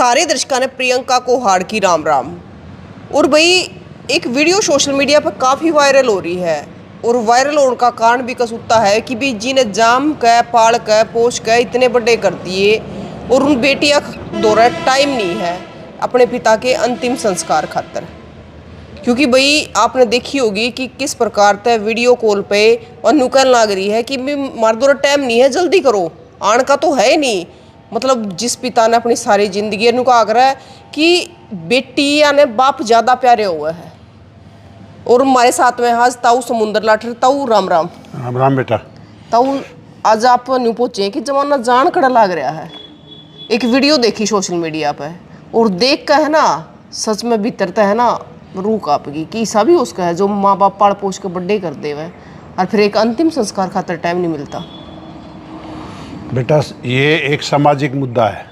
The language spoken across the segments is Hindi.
सारे दर्शकों ने प्रियंका को हार की राम राम। और भाई एक वीडियो सोशल मीडिया पर काफ़ी वायरल हो रही है और वायरल होने का कारण भी कसूता है कि भी जी ने जाम क पाल क पोष क इतने बड़े कर दिए और उन बेटियां दौरा टाइम नहीं है अपने पिता के अंतिम संस्कार खातर। क्योंकि भाई आपने देखी होगी कि किस प्रकार तय वीडियो कॉल पे और नुकल लग रही है कि मार दौरा टाइम नहीं है, जल्दी करो, आन का तो है नहीं। मतलब जिस पिता ने अपनी सारी जिंदगी का आग्रह है कि बेटियां ने बाप ज़्यादा प्यारे हुए हैं। और हमारे साथ में आज ताऊ समुंदर लाठर। ताऊ राम राम। राम राम बेटा। ताऊ आज आप न्यू पहुंचे कि जमाना जान कड़ा लग रहा है। एक वीडियो देखी सोशल मीडिया पे और देख कर है ना सच में भीतरता है ना रूह काँपेगी कि ऐसा भी उसका है जो माँ बाप पाल पोष के बर्थडे कर दे हुए और फिर एक अंतिम संस्कार खातर टाइम नहीं मिलता। बेटा ये एक सामाजिक मुद्दा है।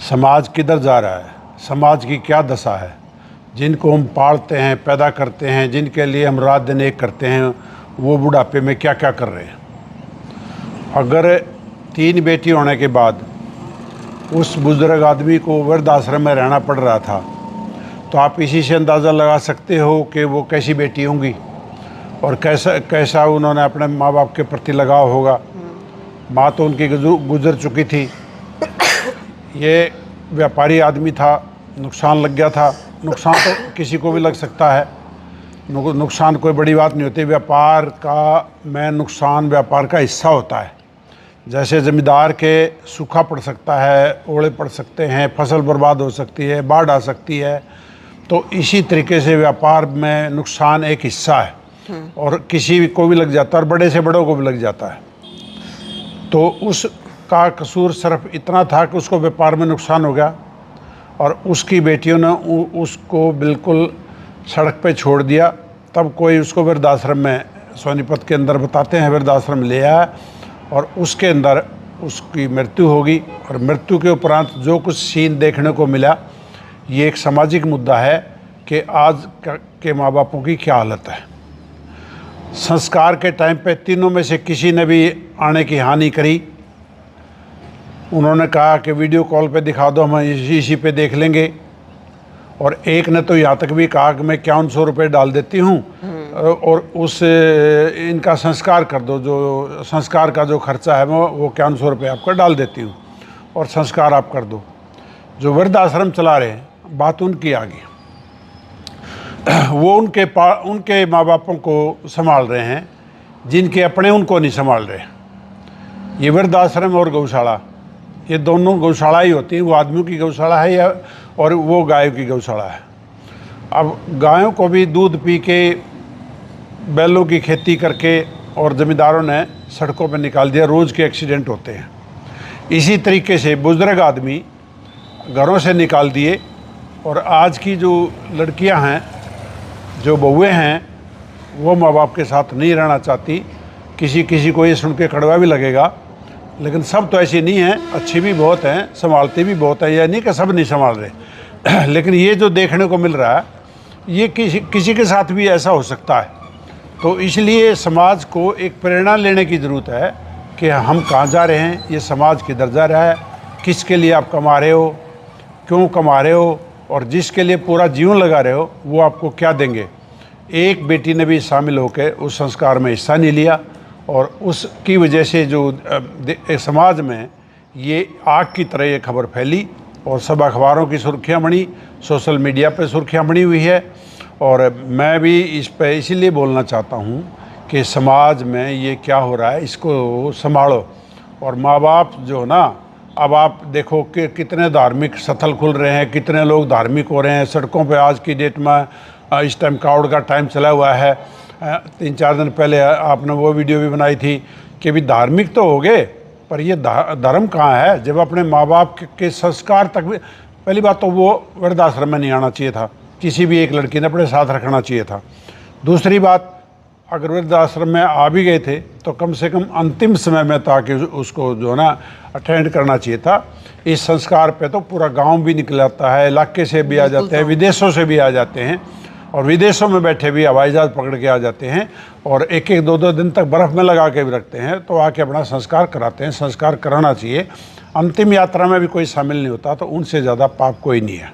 समाज किधर जा रहा है, समाज की क्या दशा है। जिनको हम पालते हैं, पैदा करते हैं, जिनके लिए हम रात दिन एक करते हैं, वो बुढ़ापे में क्या क्या कर रहे हैं। अगर 3 बेटी होने के बाद उस बुजुर्ग आदमी को वृद्धाश्रम में रहना पड़ रहा था तो आप इसी से अंदाज़ा लगा सकते हो कि वो कैसी बेटी होंगी और कैसा उन्होंने अपने माँ बाप के प्रति लगाव होगा। माँ तो उनकी गुजर चुकी थी। ये व्यापारी आदमी था, नुकसान लग गया था। नुकसान तो किसी को भी लग सकता है, नुकसान कोई बड़ी बात नहीं होती। व्यापार का नुकसान व्यापार का हिस्सा होता है। जैसे ज़मींदार के सूखा पड़ सकता है, ओले पड़ सकते हैं, फसल बर्बाद हो सकती है, बाढ़ आ सकती है, तो इसी तरीके से व्यापार में नुकसान एक हिस्सा है और किसी को भी लग जाता है और बड़े से बड़ों को भी लग जाता है। तो उसका कसूर सिर्फ इतना था कि उसको व्यापार में नुकसान हो गया और उसकी बेटियों ने उसको बिल्कुल सड़क पे छोड़ दिया। तब कोई उसको वृद्धाश्रम में, सोनीपत के अंदर बताते हैं, वृद्धाश्रम ले आया और उसके अंदर उसकी मृत्यु होगी। और मृत्यु के उपरांत जो कुछ सीन देखने को मिला, ये एक सामाजिक मुद्दा है कि आज के माँ बापों की क्या हालत है। संस्कार के टाइम पे तीनों में से किसी ने भी आने की हानि करी। उन्होंने कहा कि वीडियो कॉल पे दिखा दो, हम इसी पे देख लेंगे। और एक ने तो यहाँ तक भी कहा कि मैं 5100 रुपये डाल देती हूँ और उस इनका संस्कार कर दो, जो संस्कार का जो खर्चा है वो 5100 रुपये आपका डाल देती हूँ और संस्कार आप कर दो। जो वृद्धाश्रम चला रहे हैं, बात उनकी आ गई। वो उनके माँ बापों को संभाल रहे हैं जिनके अपने उनको नहीं संभाल रहे। ये वृद्धाश्रम और गौशाला, ये दोनों गौशाला ही होती हैं। वो आदमियों की गौशाला है या और वो गायों की गौशाला है। अब गायों को भी दूध पी के, बैलों की खेती करके और ज़मींदारों ने सड़कों पर निकाल दिया। रोज़ के एक्सीडेंट होते हैं। इसी तरीके से बुजुर्ग आदमी घरों से निकाल दिए और आज की जो लड़कियां हैं, जो बहुएं हैं, वो माँ बाप के साथ नहीं रहना चाहती। किसी को ये सुन के कड़वा भी लगेगा, लेकिन सब तो ऐसी नहीं हैं, अच्छी भी बहुत हैं, संभालती भी बहुत है। यह नहीं कि सब नहीं संभाल रहे लेकिन ये जो देखने को मिल रहा है, ये किसी के साथ भी ऐसा हो सकता है। तो इसलिए समाज को एक प्रेरणा लेने की ज़रूरत है कि हम कहाँ जा रहे हैं, ये समाज किधर जा रहा है, किसके लिए आप कमा रहे हो, क्यों कमा रहे हो और जिसके लिए पूरा जीवन लगा रहे हो वो आपको क्या देंगे। एक बेटी ने भी शामिल होकर उस संस्कार में हिस्सा नहीं लिया और उसकी वजह से जो समाज में ये आग की तरह ये खबर फैली और सब अखबारों की सुर्खियाँ बनी, सोशल मीडिया पे सुर्खियाँ बनी हुई है। और मैं भी इस पे इसीलिए बोलना चाहता हूँ कि समाज में ये क्या हो रहा है, इसको संभालो। और माँ बाप जो ना, अब आप देखो कि कितने धार्मिक स्थल खुल रहे हैं, कितने लोग धार्मिक हो रहे हैं सड़कों पे। आज की डेट में इस टाइम कावड़ का टाइम चला हुआ है। 3-4 दिन पहले आपने वो वीडियो भी बनाई थी कि भी धार्मिक तो हो गए, पर ये धर्म कहाँ है जब अपने माँ बाप के संस्कार तक भी। पहली बात तो वो वृद्धाश्रम में नहीं आना चाहिए था, किसी भी एक लड़की ने अपने साथ रखना चाहिए था। दूसरी बात, अगर वृद्धाश्रम में आ भी गए थे तो कम से कम अंतिम समय में ताकि उसको जो है ना अटेंड करना चाहिए था। इस संस्कार पे तो पूरा गांव भी निकल आता है, इलाके से भी आ जाते हैं, विदेशों से भी आ जाते हैं और विदेशों में बैठे भी हवाई जहाज पकड़ के आ जाते हैं और एक एक दो दो दिन तक बर्फ़ में लगा के भी रखते हैं, तो आके अपना संस्कार कराते हैं। संस्कार कराना चाहिए। अंतिम यात्रा में भी कोई शामिल नहीं होता, तो उनसे ज़्यादा पाप कोई नहीं है।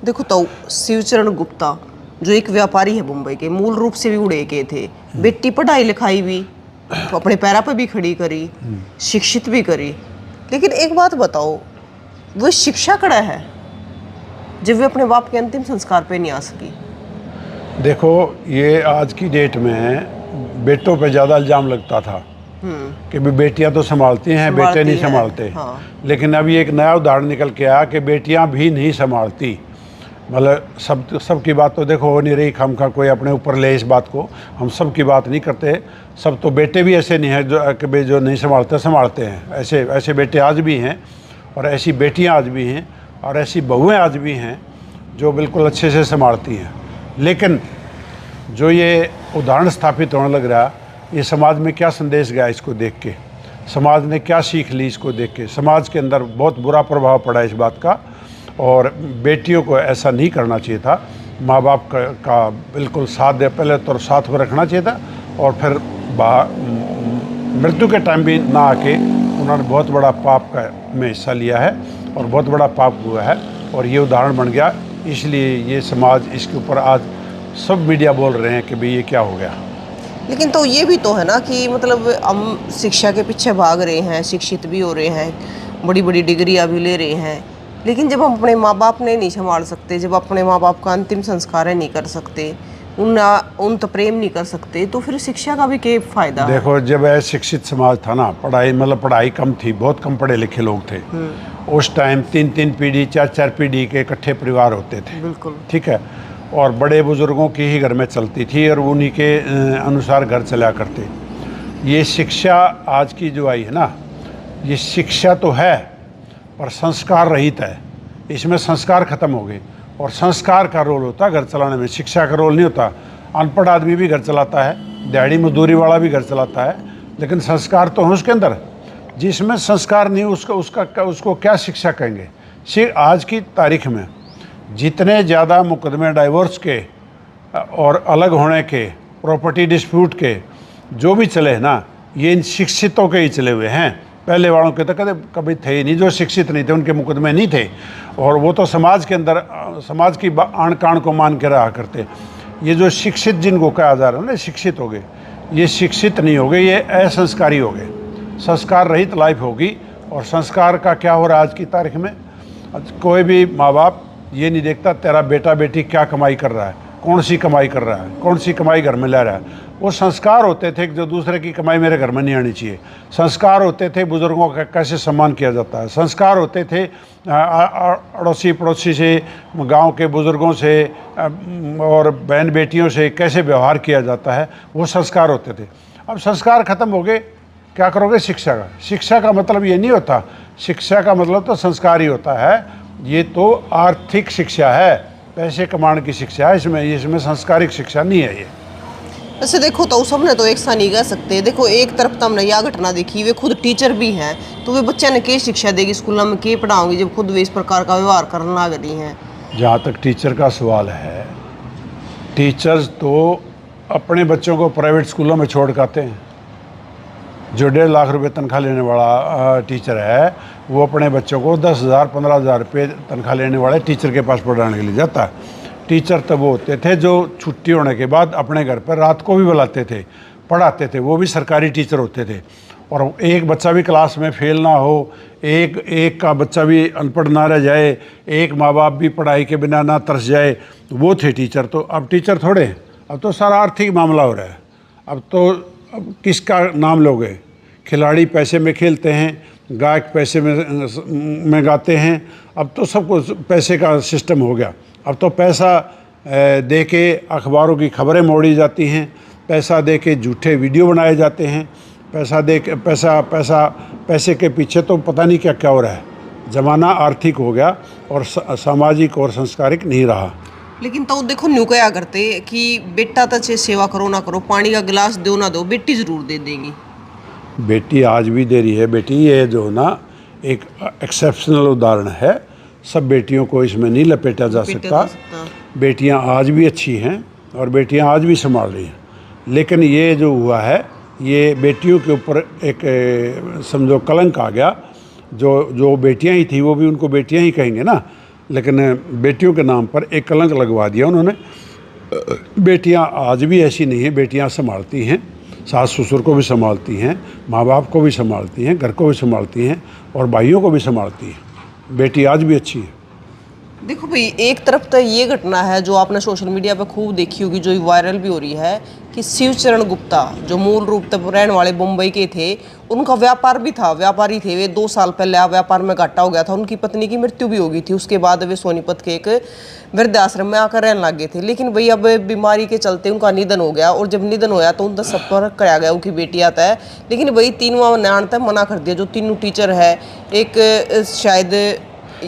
देखो तो शिवचरण गुप्ता जो एक व्यापारी है मुंबई के, मूल रूप से भी उड़े के थे, बेटी पढ़ाई लिखाई भी, तो अपने पैरों पे भी खड़ी करी, शिक्षित भी करी। लेकिन एक बात बताओ, वो शिक्षा कड़ा है जब वे अपने बाप के अंतिम संस्कार पे नहीं आ सकी? देखो, ये आज की डेट में बेटों पे ज़्यादा इल्ज़ाम लगता था कि भी बेटियां तो संभालती हैं, बेटे नहीं संभालते। हाँ। लेकिन अभी एक नया उदाहरण निकल के आया कि बेटियां भी नहीं संभालती। मतलब सब की बात तो देखो हो नहीं रही, खामखा कोई अपने ऊपर ले इस बात को। हम सब की बात नहीं करते। सब तो बेटे भी ऐसे नहीं हैं जो कि भाई जो नहीं संभालते हैं। ऐसे बेटे आज भी हैं, और ऐसी बेटियां आज भी हैं, और ऐसी बहुएं आज भी हैं जो बिल्कुल अच्छे से संभालती हैं। लेकिन जो ये उदाहरण स्थापित होने लग रहा, ये समाज में क्या संदेश गया इसको देख के? समाज ने क्या सीख ली इसको देख के? समाज के अंदर बहुत बुरा प्रभाव पड़ा इस बात का, और बेटियों को ऐसा नहीं करना चाहिए था। माँ बाप का बिल्कुल साथ दे, पहले तो साथ में रखना चाहिए था, और फिर मृत्यु के टाइम भी ना आके उन्होंने बहुत बड़ा पाप का में हिस्सा लिया है, और बहुत बड़ा पाप हुआ है, और ये उदाहरण बन गया। इसलिए ये समाज, इसके ऊपर आज सब मीडिया बोल रहे हैं कि भाई ये क्या हो गया। लेकिन तो ये भी तो है ना कि मतलब हम शिक्षा के पीछे भाग रहे हैं, शिक्षित भी हो रहे हैं, बड़ी बड़ी डिग्रियां भी ले रहे हैं, लेकिन जब हम अपने माँ बाप ने नहीं संभाल सकते, जब अपने माँ बाप का अंतिम संस्कार नहीं कर सकते, उन तो प्रेम नहीं कर सकते, तो फिर शिक्षा का भी क्या फायदा? देखो, जब शिक्षित समाज था ना, पढ़ाई कम थी, बहुत कम पढ़े लिखे लोग थे। उस टाइम 3-3 पीढ़ी 4-4 पीढ़ी के इकट्ठे परिवार होते थे। बिल्कुल ठीक है। और बड़े बुजुर्गों की ही घर में चलती थी, और उन्हीं के अनुसार घर चला करते। ये शिक्षा आज की जो आई है ना, ये शिक्षा तो है पर संस्कार रहित है। इसमें संस्कार खत्म हो गए, और संस्कार का रोल होता है घर चलाने में, शिक्षा का रोल नहीं होता। अनपढ़ आदमी भी घर चलाता है, दिहाड़ी मजदूरी वाला भी घर चलाता है, लेकिन संस्कार तो है उसके अंदर। जिसमें संस्कार नहीं उसको क्या शिक्षा कहेंगे? आज की तारीख में जितने ज़्यादा मुकदमे डाइवोर्स के और अलग होने के, प्रॉपर्टी डिस्प्यूट के जो भी चले ना, ये इन शिक्षितों के ही चले हुए हैं। पहले वालों के तो कभी थे ही नहीं, जो शिक्षित नहीं थे उनके मुकदमे नहीं थे, और वो तो समाज के अंदर समाज की आण कान को मान के रहा करते। ये जो शिक्षित जिनको कहा जा रहा है ना, शिक्षित हो गए, ये शिक्षित नहीं हो गए, ये असंस्कारी हो गए। संस्कार रहित लाइफ होगी। और संस्कार का क्या हो रहा है आज की तारीख में? कोई भी माँ बाप ये नहीं देखता तेरा बेटा बेटी क्या कमाई कर रहा है, कौन सी कमाई कर रहा है, कौन सी कमाई घर में ला रहा है। वो संस्कार होते थे कि जो दूसरे की कमाई मेरे घर में नहीं आनी चाहिए। संस्कार होते थे बुज़ुर्गों का कैसे सम्मान किया जाता है। संस्कार होते थे अड़ोसी पड़ोसी से, गांव के बुज़ुर्गों से और बहन बेटियों से कैसे व्यवहार किया जाता है, वो संस्कार होते थे। अब संस्कार खत्म हो गए, क्या करोगे? शिक्षा का मतलब ये नहीं होता। शिक्षा का मतलब तो संस्कार ही होता है। ये तो आर्थिक शिक्षा है, पैसे कमाने की शिक्षा है, इसमें संस्कारिक शिक्षा नहीं है। ये वैसे देखो तो सबने तो एक सा नहीं कह सकते। देखो एक तरफ तो हमने यह घटना देखी, वे खुद टीचर भी हैं, तो वे बच्चे ने क्या शिक्षा देगी, स्कूल में क्या पढ़ाओगी जब खुद वे इस प्रकार का व्यवहार करना लग रही हैं। जहाँ तक टीचर का सवाल है, टीचर्स तो अपने बच्चों को प्राइवेट स्कूलों में छोड़ कर आते हैं। जो 1.5 लाख रुपए तनख्वाह लेने वाला टीचर है, वो अपने बच्चों को 10,000-15,000 रुपये तनख्वाह लेने वाले टीचर के पास पढ़ाने के लिए जाता है। टीचर तब वो होते थे जो छुट्टी होने के बाद अपने घर पर रात को भी बुलाते थे, पढ़ाते थे। वो भी सरकारी टीचर होते थे। और एक बच्चा भी क्लास में फेल ना हो, एक का बच्चा भी अनपढ़ ना रह जाए, एक माँ बाप भी पढ़ाई के बिना ना तरस जाए, वो थे टीचर। तो अब टीचर थोड़े, अब तो सारा आर्थिक मामला हो रहा है। अब किसका नाम लोगे? खिलाड़ी पैसे में खेलते हैं, गायक पैसे में गाते हैं। अब तो सब कुछ पैसे का सिस्टम हो गया। अब तो पैसा दे के अखबारों की खबरें मोड़ी जाती हैं, पैसा दे के झूठे वीडियो बनाए जाते हैं, पैसा दे के पैसे के पीछे तो पता नहीं क्या क्या हो रहा है। ज़माना आर्थिक हो गया और सामाजिक और संस्कारिक नहीं रहा। लेकिन तो देखो न्यू क्या करते कि बेटा तो चाहे सेवा करो ना करो, पानी का गिलास दो ना दो, बेटी ज़रूर दे देंगी। बेटी आज भी दे रही है। बेटी ये जो ना एक एक्सेप्शनल उदाहरण है। सब बेटियों को इसमें नहीं लपेटा जा सकता। बेटियां आज भी अच्छी हैं, और बेटियां आज भी संभाल रही हैं। लेकिन ये जो हुआ है, ये बेटियों के ऊपर एक समझो कलंक आ गया। जो बेटियां ही थी वो भी उनको बेटियां ही कहेंगे ना, लेकिन बेटियों के नाम पर एक कलंक लगवा दिया उन्होंने। बेटियां आज भी ऐसी नहीं हैं, बेटियां संभालती हैं, सास ससुर को भी संभालती हैं, माँ बाप को भी संभालती हैं, घर को भी संभालती हैं और भाइयों को भी संभालती हैं। बेटी आज भी अच्छी है। देखो भाई, एक तरफ तो ये घटना है जो आपने सोशल मीडिया पे खूब देखी होगी, जो वायरल भी हो रही है, कि शिवचरण गुप्ता जो मूल रूप से रहने वाले मुंबई के थे, उनका व्यापार भी था, व्यापारी थे वे। 2 साल पहले व्यापार में घाटा हो गया था, उनकी पत्नी की मृत्यु भी हो गई थी। उसके बाद वे सोनीपत के एक वृद्धाश्रम में आकर रहने लग गए थे। लेकिन भाई अब बीमारी के चलते उनका निधन हो गया, और जब निधन होया तो उनका संपर्क कराया गया उनकी बेटी आता है। लेकिन भाई 3वां न्याण तक मना कर दिया। जो तीनों टीचर है, एक शायद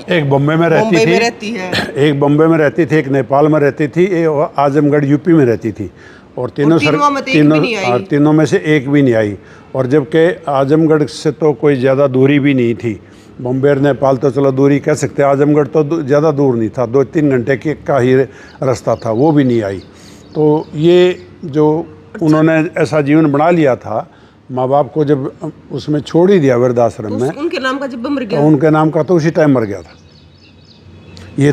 एक बॉम्बे में रहती है, एक बॉम्बे में रहती थी, एक नेपाल में रहती थी, एक आजमगढ़ यूपी में रहती थी, और तीनों में से एक भी नहीं आई। और जबकि आजमगढ़ से तो कोई ज़्यादा दूरी भी नहीं थी। बॉम्बे और नेपाल तो चलो दूरी कह सकते हैं, आजमगढ़ तो ज़्यादा दूर नहीं था, 2-3 घंटे का ही रास्ता था, वो भी नहीं आई। तो ये जो उन्होंने ऐसा जीवन बना लिया था, माँ बाप को जब उसमें छोड़ ही दिया वृद्धाश्रम में, उनके नाम का जब मर गया, तो उनके नाम का तो उसी टाइम मर गया था। ये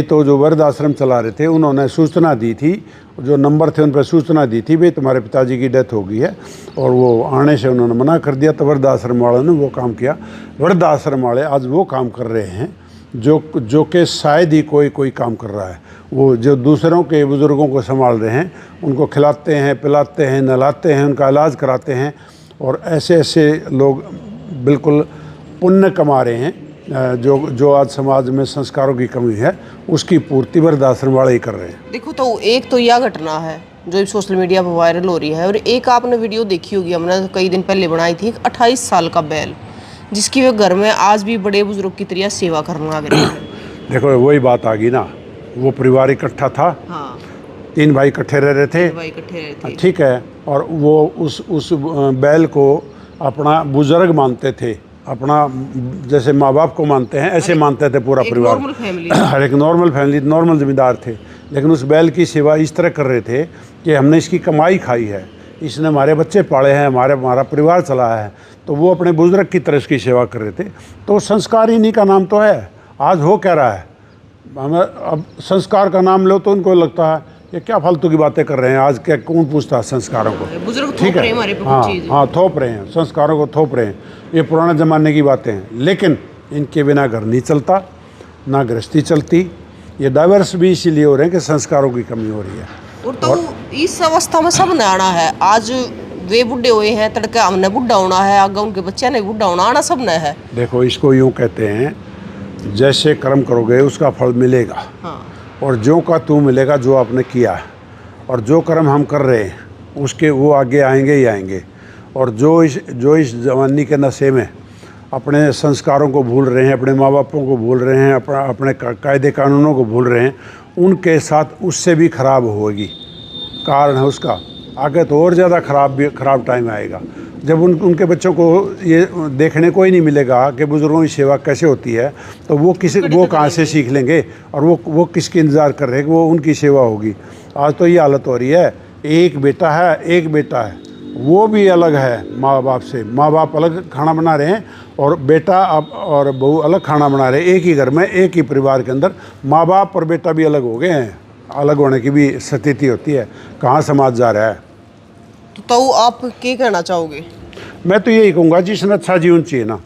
तो जो वृद्धाश्रम चला रहे थे उन्होंने सूचना दी थी, जो नंबर थे उन पर सूचना दी थि भाई तुम्हारे पिताजी की डेथ हो गई है, और वो आने से उन्होंने मना कर दिया। तो वृद्धाश्रम वालों ने वो काम किया। वृद्धाश्रम वाले आज वो काम कर रहे हैं जो कि शायद ही कोई काम कर रहा है। वो जो दूसरों के बुज़ुर्गों को संभाल रहे हैं, उनको खिलाते हैं, पिलाते हैं, नहलाते हैं, उनका इलाज कराते हैं, और ऐसे लोग बिल्कुल पुण्य कमा रहे हैं। जो आज समाज में संस्कारों की कमी है, उसकी पूर्ति वृद्धाश्रम वाले ही कर रहे हैं। देखो, तो एक तो यह घटना है जो सोशल मीडिया पर वायरल हो रही है, और एक आपने वीडियो देखी होगी, हमने कई दिन पहले बनाई थी, 28 साल का बैल, जिसकी वे घर में आज भी बड़े बुजुर्ग की तरह सेवा करने लग रहे हैं। देखो, वही बात आ गई ना, वो परिवार इकट्ठा था। हाँ, 3 भाई इकट्ठे रह रहे थे, ठीक है, और वो उस बैल को अपना बुजुर्ग मानते थे, अपना जैसे माँ बाप को मानते हैं ऐसे मानते थे पूरा परिवार। हर एक नॉर्मल फैमिली, नॉर्मल जिम्मेदार थे। लेकिन उस बैल की सेवा इस तरह कर रहे थे कि हमने इसकी कमाई खाई है, इसने हमारे बच्चे पाले हैं, हमारा परिवार चलाया है, तो वो अपने बुजुर्ग की तरह इसकी सेवा कर रहे थे। तो संस्कार इन्हीं का नाम तो है। आज हो क्या रहा है, हमें अब संस्कार का नाम लो तो उनको लगता है ये क्या फालतू की बातें कर रहे हैं, आज क्या कौन पूछता है संस्कारों को। बुजुर्ग ठीक है, हाँ, थोप रहे हैं, संस्कारों को थोप रहे हैं। ये पुराने ज़माने की बातें हैं, लेकिन इनके बिना घर नहीं चलता, ना गृहस्थी चलती। ये डाइवर्स भी इसीलिए हो रहे हैं कि संस्कारों की कमी हो रही है। और तो इस अवस्था में सब ने आना है। आज वे बुढ़े हुए हैं, तड़के हमने बुढ़ा होना है, आगे उनके बच्चे ने बुढ़ा होना, आना सब ने है। देखो, इसको यूँ कहते हैं, जैसे कर्म करोगे उसका फल मिलेगा। हाँ। और जो का तू मिलेगा जो आपने किया है, और जो कर्म हम कर रहे हैं उसके वो आगे आएंगे ही आएंगे। और जो इस जवानी के नशे में अपने संस्कारों को भूल रहे हैं, अपने माँ बापों को भूल रहे हैं, अपने कायदे कानूनों को भूल रहे हैं, उनके साथ उससे भी खराब होगी। कारण है उसका, आगे तो और ज़्यादा खराब टाइम आएगा, जब उनके बच्चों को ये देखने को ही नहीं मिलेगा कि बुज़ुर्गों की सेवा कैसे होती है, तो वो कहाँ से सीख लेंगे, और वो किसकी इंतज़ार कर रहे हैं कि वो उनकी सेवा होगी। आज तो ये हालत हो रही है, एक बेटा है, वो भी अलग है माँ बाप से। माँ बाप अलग खाना बना रहे हैं, और बेटा और बहू अलग खाना बना रहे हैं। एक ही घर में, एक ही परिवार के अंदर माँ बाप और बेटा भी अलग हो गए हैं। अलग होने की भी स्थिति होती है। कहाँ समाज जा रहा है। तो आप क्या कहना चाहोगे? मैं तो यही कहूँगा, जिसने अच्छा जीवन चाहिए ना,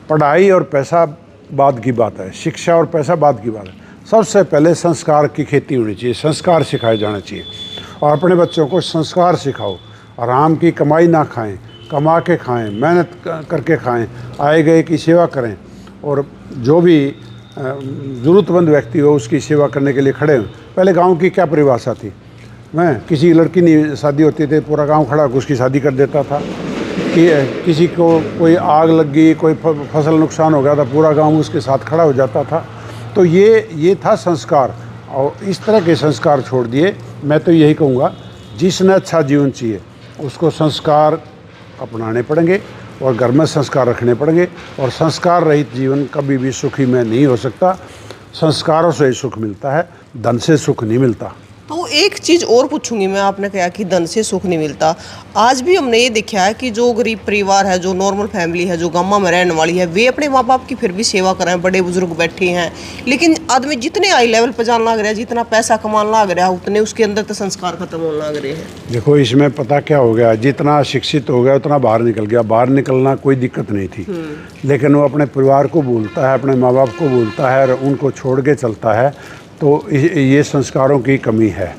पढ़ाई और पैसा बाद की बात है, शिक्षा और पैसा बाद की बात है। सबसे पहले संस्कार की खेती होनी चाहिए, संस्कार सिखाए जाने चाहिए, और अपने बच्चों को संस्कार सिखाओ। आराम की कमाई ना खाएं, कमा के खाएं, मेहनत करके खाएं, आए गए की सेवा करें, और जो भी ज़रूरतमंद व्यक्ति हो उसकी सेवा करने के लिए खड़े हों। पहले गांव की क्या परिभाषा थी, मैं किसी लड़की नहीं शादी होती थी, पूरा गांव खड़ा होकर उसकी शादी कर देता था। कि किसी को कोई आग लग गई, कोई फसल नुकसान हो गया था, पूरा गांव उसके साथ खड़ा हो जाता था। तो ये था संस्कार, और इस तरह के संस्कार छोड़ दिए। मैं तो यही कहूँगा, जिसने अच्छा जीवन चाहिए उसको संस्कार अपनाने पड़ेंगे, और घर में संस्कार रखने पड़ेंगे, और संस्कार रहित जीवन कभी भी सुखी में नहीं हो सकता। संस्कारों से ही सुख मिलता है, धन से सुख नहीं मिलता। तो एक चीज़ और पूछूंगी मैं, आपने कहा कि धन से सुख नहीं मिलता। आज भी हमने ये देखा है कि जो गरीब परिवार है, जो नॉर्मल फैमिली है, जो गाँव में रहने वाली है, वे अपने माँ बाप की फिर भी सेवा कर रहे हैं, बड़े बुजुर्ग बैठे हैं। लेकिन आदमी जितने हाई लेवल पर जाने लग रहा है, जितना पैसा कमाने लग रहा है, उतने उसके अंदर तो संस्कार खत्म होने लग रहे हैं। देखो इसमें पता क्या हो गया, जितना शिक्षित हो गया उतना बाहर निकल गया। बाहर निकलना कोई दिक्कत नहीं थी, लेकिन वो अपने परिवार को भूलता है, अपने माँ बाप को भूलता है और उनको छोड़ के चलता है। तो ये संस्कारों की कमी है।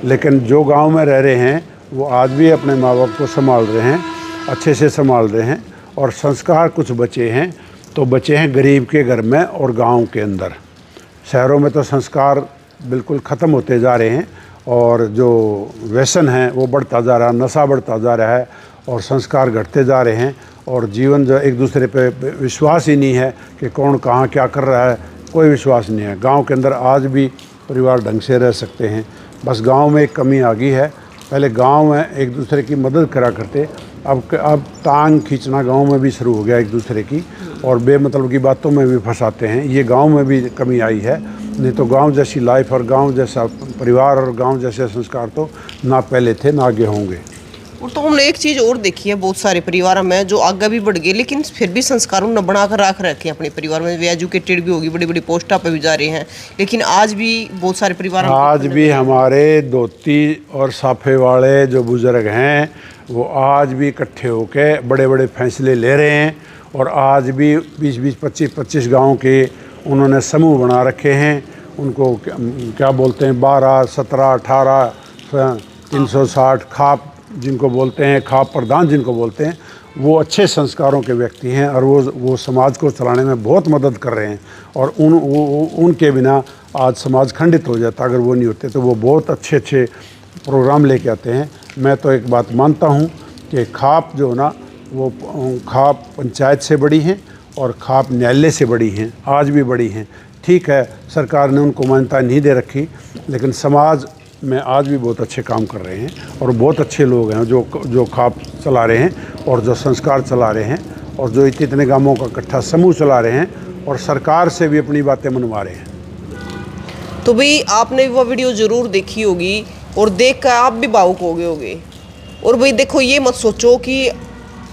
लेकिन जो गांव में रह रहे हैं वो आज भी अपने माँ बाप को संभाल रहे हैं, अच्छे से संभाल रहे हैं। और संस्कार कुछ बचे हैं, तो बचे हैं गरीब के घर में और गांव के अंदर। शहरों में तो संस्कार बिल्कुल ख़त्म होते जा रहे हैं और जो व्यसन है वो बढ़ता जा रहा है, नशा बढ़ता जा रहा है और संस्कार घटते जा रहे हैं। और जीवन जो एक दूसरे पे विश्वास ही नहीं है कि कौन कहाँ क्या कर रहा है, कोई विश्वास नहीं है। गांव के अंदर आज भी परिवार ढंग से रह सकते हैं, बस गांव में एक कमी आ गई है। पहले गांव में एक दूसरे की मदद करा करते, अब टांग खींचना गांव में भी शुरू हो गया एक दूसरे की, और बेमतलब की बातों में भी फंसाते हैं। ये गांव में भी कमी आई है, नहीं तो गांव जैसी लाइफ और गांव जैसा परिवार और गांव जैसे संस्कार तो ना पहले थे ना आगे होंगे। और तो हमने एक चीज़ और देखी है, बहुत सारे परिवार में जो आगे भी बढ़ गए, लेकिन फिर भी संस्कारों ने बना कर रख रखे हैं अपने परिवार में। वे एजुकेटेड भी होगी, बड़ी बड़ी पोस्टा पे भी जा रहे हैं, लेकिन आज भी बहुत सारे परिवार आज भी हमारे धोती और साफे वाले जो बुजुर्ग हैं वो आज भी इकट्ठे होके बड़े बड़े फैसले ले रहे हैं। और आज भी 20-20, 25-25 गाँव के उन्होंने समूह बना रखे हैं। उनको क्या बोलते हैं, 12, 17, 18, 360 खाप जिनको बोलते हैं, खाप प्रधान जिनको बोलते हैं, वो अच्छे संस्कारों के व्यक्ति हैं और वो समाज को चलाने में बहुत मदद कर रहे हैं। और उनके बिना आज समाज खंडित हो जाता अगर वो नहीं होते। तो वो बहुत अच्छे अच्छे प्रोग्राम लेके आते हैं। मैं तो एक बात मानता हूँ कि खाप जो ना, वो खाप पंचायत से बड़ी हैं और खाप न्यायालय से बड़ी हैं, आज भी बड़ी हैं। ठीक है, सरकार ने उनको मान्यता नहीं दे रखी, लेकिन समाज में आज भी बहुत अच्छे काम कर रहे हैं और बहुत अच्छे लोग हैं जो खाप चला रहे हैं और जो संस्कार चला रहे हैं और जो इतने गांवों का इकट्ठा समूह चला रहे हैं और सरकार से भी अपनी बातें मनवा रहे हैं। तो भाई आपने वो वीडियो ज़रूर देखी होगी और देख कर आप भी भावुक हो गए होगे। और भाई देखो, ये मत सोचो कि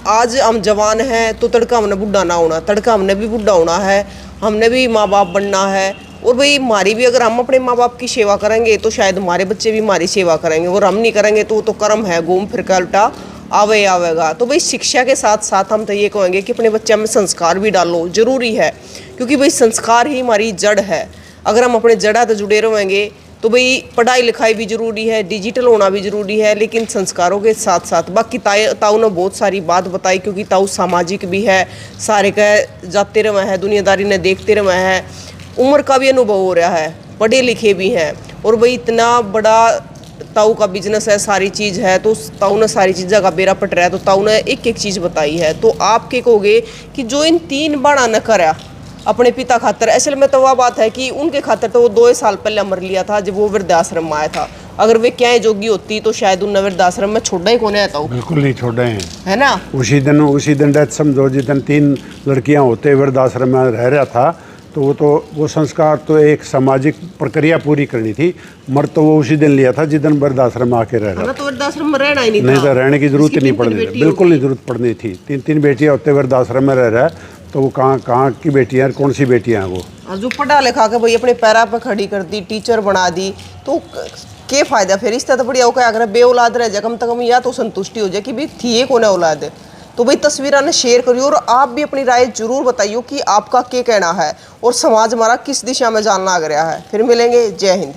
आज हम जवान हैं तो तड़का हमने बुढ़ा ना होना, तड़का हमने भी बुढ़ा होना है, हमने भी माँ बाप बनना है। और भाई हमारी भी, अगर हम अपने माँ बाप की सेवा करेंगे तो शायद हमारे बच्चे भी हमारी सेवा करेंगे, और हम नहीं करेंगे तो वो तो कर्म है, घूम फिर कर उल्टा आवेगा। तो भाई शिक्षा के साथ साथ हम तो ये कहेंगे कि अपने बच्चे में संस्कार भी डालो, ज़रूरी है, क्योंकि भाई संस्कार ही हमारी जड़ है। अगर हम अपने जड़ा से जुड़े रहेंगे तो भाई पढ़ाई लिखाई भी ज़रूरी है, डिजिटल होना भी ज़रूरी है, लेकिन संस्कारों के साथ साथ बाकी ताऊ ने बहुत सारी बात बताई, क्योंकि ताऊ सामाजिक भी है, सारे कह जाते रहे हैं, दुनियादारी ने देखते रहे हैं, उम्र का भी अनुभव हो रहा है, पढ़े लिखे भी हैं। और भाई इतना बड़ा ताऊ का बिजनेस है, सारी चीज़ है, तो ताऊ ने सारी चीज़ों का बेरा पट रहा है। तो ताऊ ने एक एक चीज़ बताई है। तो आप क्या कहोगे कि जो इन 3 बाड़ा न करा अपने पिता खातर, असल में तो वह बात है कि उनके खातर तो वो 2 साल पहले मर लिया था जब वो वृद्धाश्रम में आया था। अगर वे क्या जोगी होती तो शायद उन वृद्धाश्रम में छोड़ा ही कौन आता। बिल्कुल नहीं छोड़े हैं, है ना। उसी दिन डेथ समझो, जिस दिन 3 लड़कियां होते वृद्धाश्रम में रह रहा था, तो वो संस्कार तो एक सामाजिक प्रक्रिया पूरी करनी थी। मर तो वो उसी दिन लिया था जिस दिन वृद्धाश्रम में आके रह रहा था। तो वृद्धाश्रम में रहना ही नहीं था, रहने की जरूरत ही नहीं पड़नी थी, बिल्कुल नहीं जरूरत पड़नी थी। 3 बेटियां होते वृद्धाश्रम में रह रहा है, तो वो कहाँ की बेटियां, कौन सी बेटियां हैं वो। जो पढ़ा लिखा के भाई अपने पैरा पर खड़ी कर दी, टीचर बना दी, तो क्या फ़ायदा फिर। इस तरह तो बढ़िया क्या अगर बे औलाद रह जाए, कम से कम या तो संतुष्टि हो जाए कि भाई थी कौन है औलाद है। तो भाई तस्वीरें ने शेयर करिए और आप भी अपनी राय जरूर बताइए कि आपका क्या कहना है और समाज हमारा किस दिशा में जानना आ गया है। फिर मिलेंगे, जय हिंद।